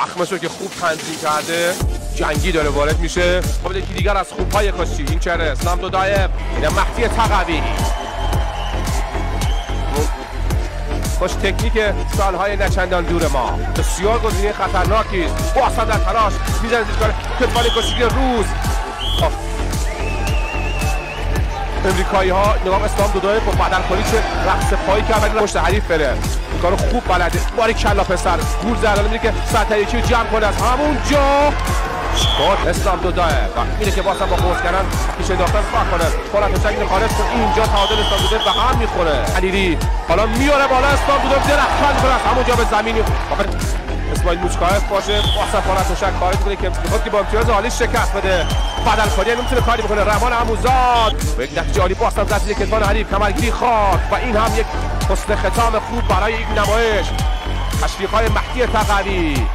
اخمشو که خوب تنظیم کرده، جنگی داره وارد میشه. قبل یکی دیگر از خوبهای کاشی این چهره اسلام دودایف، این مهدی تقوی. خوش تکنیک سالهای نچندان دور ما، بسیار گزینه خطرناکی است. باسم در تلاش میزنه زیر کار کتفال کشیگی روز. امریکایی ها نگاه اسلام دودایف با بدنخوری چه رقص پایی کرد ولی پشت حریف بره. کارو خوب بلده. باریکلا پسر. گول زدن میره که سطح یکی رو جمع کنه از همونجا. اسلام دودایف میره که واسه با قوس کردن پیش انداختن فاک کنه. فولت چنگ خارج کنه. اینجا تعادل اسلام دودایف به هم میخوره. علیری حالا میاره بالا اسلام دودایف درخشان میکنه از همونجا به زمین. اسماعیل موچکایف باشه واسه فولت شک خارج کنه که میخواد که با امتیاز عالی شکست بده. بدنخوری نمیتونه کاری بکنه. رحمان عموزاد به یک نتیجه عالی باستم زد زیر کتفان حریف. کمرگیری خاک و این هم یک حسن ختام خوب برای این نمایش. تشویق‌های مهدی تقوی.